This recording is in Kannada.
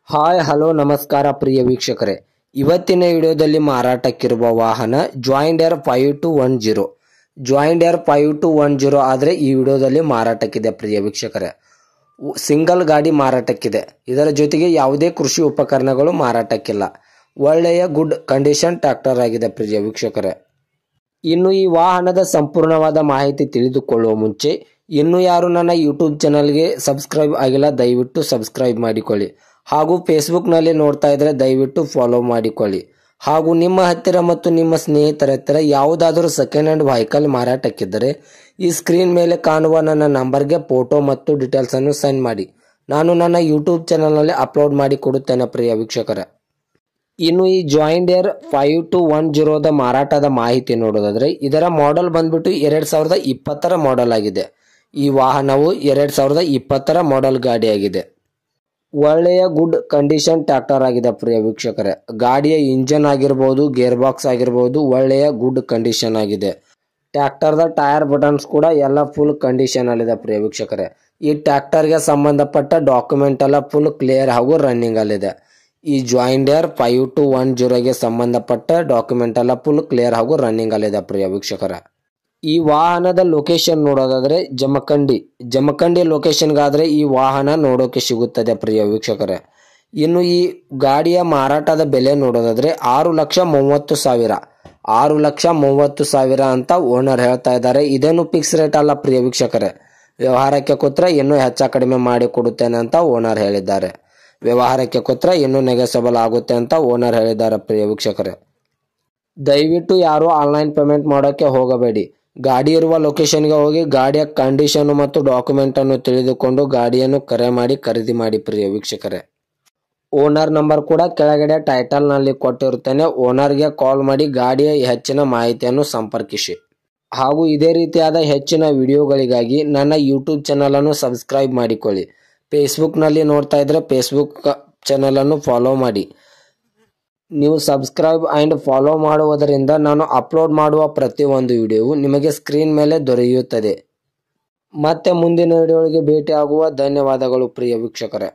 ಹಾಯ್ ಹಲೋ ನಮಸ್ಕಾರ ಪ್ರಿಯ ವೀಕ್ಷಕರೇ, ಇವತ್ತಿನ ವಿಡಿಯೋದಲ್ಲಿ ಮಾರಾಟಕ್ಕಿರುವ ವಾಹನ ಜಾಯಿಂಡರ್ 5210 ಜಾಯಿಂಡರ್ 5210 ಆದರೆ ಈ ವಿಡಿಯೋದಲ್ಲಿ ಮಾರಾಟಕ್ಕಿದೆ ಪ್ರಿಯ ವೀಕ್ಷಕರೇ. ಸಿಂಗಲ್ ಗಾಡಿ ಮಾರಾಟಕ್ಕಿದೆ. ಇದರ ಜೊತೆಗೆ ಯಾವುದೇ ಕೃಷಿ ಉಪಕರಣಗಳು ಮಾರಾಟಕ್ಕಿಲ್ಲ. ಒಳ್ಳೆಯ ಗುಡ್ ಕಂಡೀಷನ್ ಟ್ರ್ಯಾಕ್ಟರ್ ಆಗಿದೆ ಪ್ರಿಯ ವೀಕ್ಷಕರೇ. ಇನ್ನು ಈ ವಾಹನದ ಸಂಪೂರ್ಣವಾದ ಮಾಹಿತಿ ತಿಳಿದುಕೊಳ್ಳುವ ಮುಂಚೆ ಇನ್ನು ಯಾರು ನನ್ನ ಯೂಟ್ಯೂಬ್ ಚಾನಲ್ಗೆ ಸಬ್ಸ್ಕ್ರೈಬ್ ಆಗಿಲ್ಲ ದಯವಿಟ್ಟು ಸಬ್ಸ್ಕ್ರೈಬ್ ಮಾಡಿಕೊಳ್ಳಿ. ಹಾಗೂ ಫೇಸ್ಬುಕ್ನಲ್ಲಿ ನೋಡ್ತಾ ಇದ್ದರೆ ದಯವಿಟ್ಟು ಫಾಲೋ ಮಾಡಿಕೊಳ್ಳಿ. ಹಾಗೂ ನಿಮ್ಮ ಹತ್ತಿರ ಮತ್ತು ನಿಮ್ಮ ಸ್ನೇಹಿತರ ಹತ್ತಿರ ಯಾವುದಾದರೂ ಸೆಕೆಂಡ್ ಹ್ಯಾಂಡ್ ವೆಹಿಕಲ್ ಮಾರಾಟಕ್ಕಿದ್ದರೆ ಈ ಸ್ಕ್ರೀನ್ ಮೇಲೆ ಕಾಣುವ ನನ್ನ ನಂಬರ್ಗೆ ಫೋಟೋ ಮತ್ತು ಡೀಟೇಲ್ಸನ್ನು ಸೆಂಡ್ ಮಾಡಿ. ನಾನು ನನ್ನ ಯೂಟ್ಯೂಬ್ ಚಾನಲ್ನಲ್ಲಿ ಅಪ್ಲೋಡ್ ಮಾಡಿ ಕೊಡುತ್ತೇನೆ ಪ್ರಿಯ ವೀಕ್ಷಕರೇ. ಇನ್ನು ಈ ಜಾಯಿಂಡರ್ 5210 ಮಾರಾಟದ ಮಾಹಿತಿ ನೋಡೋದಾದ್ರೆ ಇದರ ಮಾಡೆಲ್ ಬಂದ್ಬಿಟ್ಟು 2020 ಮಾಡೆಲ್ ಆಗಿದೆ. ಈ ವಾಹನವು 2020 ಮಾಡೆಲ್ ಗಾಡಿಯಾಗಿದೆ. ಒಳ್ಳೆಯ ಗುಡ್ ಕಂಡೀಷನ್ ಟ್ರ್ಯಾಕ್ಟರ್ ಆಗಿದೆ ಪ್ರಿಯ ವೀಕ್ಷಕರೇ. ಗಾಡಿಯ ಇಂಜನ್ ಆಗಿರ್ಬೋದು, ಗೇರ್ ಬಾಕ್ಸ್ ಆಗಿರ್ಬೋದು, ಒಳ್ಳೆಯ ಗುಡ್ ಕಂಡೀಷನ್ ಆಗಿದೆ. ಟ್ರ್ಯಾಕ್ಟರ್ದ ಟೈರ್ ಬಟನ್ಸ್ ಕೂಡ ಎಲ್ಲ ಫುಲ್ ಕಂಡೀಷನ್ ಅಲ್ಲಿದೆ ಪ್ರಿಯ ವೀಕ್ಷಕರೇ. ಈ ಟ್ರ್ಯಾಕ್ಟರ್ಗೆ ಸಂಬಂಧಪಟ್ಟ ಡಾಕ್ಯುಮೆಂಟ್ ಎಲ್ಲ ಫುಲ್ ಕ್ಲಿಯರ್ ಹಾಗೂ ರನ್ನಿಂಗ್ ಅಲ್ಲಿದೆ. ಈ ಜಾಯಿಂಡರ್ 5210ಗೆ ಸಂಬಂಧಪಟ್ಟ ಡಾಕ್ಯುಮೆಂಟ್ ಎಲ್ಲ ಫುಲ್ ಕ್ಲಿಯರ್ ಹಾಗೂ ರನ್ನಿಂಗ್ ಅಲ್ಲಿದೆ ಪ್ರಿಯ ವೀಕ್ಷಕರೇ. ಈ ವಾಹನದ ಲೊಕೇಶನ್ ನೋಡೋದಾದ್ರೆ ಜಮಖಂಡಿ ಲೊಕೇಶನ್ಗಾದ್ರೆ ಈ ವಾಹನ ನೋಡೋಕೆ ಸಿಗುತ್ತದೆ ಪ್ರಿಯ ವೀಕ್ಷಕರೇ. ಇನ್ನು ಈ ಗಾಡಿಯ ಮಾರಾಟದ ಬೆಲೆ ನೋಡೋದಾದ್ರೆ 6,30,000 6,30,000 ಅಂತ ಓನರ್ ಹೇಳ್ತಾ ಇದ್ದಾರೆ. ಇದೇನು ಫಿಕ್ಸ್ ರೇಟ್ ಅಲ್ಲ ಪ್ರಿಯ ವೀಕ್ಷಕರೇ. ವ್ಯವಹಾರಕ್ಕೆ ಕೂತ್ರೆ ಇನ್ನೂ ಹೆಚ್ಚು ಕಡಿಮೆ ಮಾಡಿ ಕೊಡುತ್ತೇನೆ ಅಂತ ಓನರ್ ಹೇಳಿದ್ದಾರೆ. ವ್ಯವಹಾರಕ್ಕೆ ಕೂತ್ರೆ ಇನ್ನೂ ನೆಗೆಸಬಲ್ ಆಗುತ್ತೆ ಅಂತ ಓನರ್ ಹೇಳಿದ್ದಾರೆ ಪ್ರಿಯ ವೀಕ್ಷಕರೇ. ದಯವಿಟ್ಟು ಯಾರು ಆನ್ಲೈನ್ ಪೇಮೆಂಟ್ ಮಾಡೋಕ್ಕೆ ಹೋಗಬೇಡಿ. ಗಾಡಿ ಇರುವ ಲೊಕೇಶನ್ಗೆ ಹೋಗಿ ಗಾಡಿಯ ಕಂಡೀಷನ್ ಮತ್ತು ಡಾಕ್ಯುಮೆಂಟ್ ಅನ್ನು ತಿಳಿದುಕೊಂಡು ಗಾಡಿಯನ್ನು ಕರೆ ಮಾಡಿ ಖರೀದಿ ಮಾಡಿ ಪ್ರಿಯ ವೀಕ್ಷಕರೇ. ಓನರ್ ನಂಬರ್ ಕೂಡ ಕೆಳಗಡೆ ಟೈಟಲ್ ನಲ್ಲಿ ಕೊಟ್ಟಿರುತ್ತೇನೆ. ಓನರ್ಗೆ ಕಾಲ್ ಮಾಡಿ ಗಾಡಿಯ ಹೆಚ್ಚಿನ ಮಾಹಿತಿಯನ್ನು ಸಂಪರ್ಕಿಸಿ. ಹಾಗೂ ಇದೇ ರೀತಿಯಾದ ಹೆಚ್ಚಿನ ವಿಡಿಯೋಗಳಿಗಾಗಿ ನನ್ನ ಯೂಟ್ಯೂಬ್ ಚಾನಲ್ ಅನ್ನು ಸಬ್ಸ್ಕ್ರೈಬ್ ಮಾಡಿಕೊಳ್ಳಿ. ಫೇಸ್ಬುಕ್ ನಲ್ಲಿ ನೋಡ್ತಾ ಇದ್ರೆ ಫೇಸ್ಬುಕ್ ಚಾನಲ್ ಅನ್ನು ಫಾಲೋ ಮಾಡಿ. ನೀವು ಸಬ್ಸ್ಕ್ರೈಬ್ ಅಂಡ್ ಫಾಲೋ ಮಾಡುವುದರಿಂದ ನಾನು ಅಪ್ಲೋಡ್ ಮಾಡುವ ಪ್ರತಿಯೊಂದು ವಿಡಿಯೋವು ನಿಮಗೆ ಸ್ಕ್ರೀನ್ ಮೇಲೆ ದೊರೆಯುತ್ತದೆ. ಮತ್ತೆ ಮುಂದಿನ ವಿಡಿಯೋಗಳಿಗೆ ಭೇಟಿ ಆಗುವ. ಧನ್ಯವಾದಗಳು ಪ್ರಿಯ ವೀಕ್ಷಕರೇ.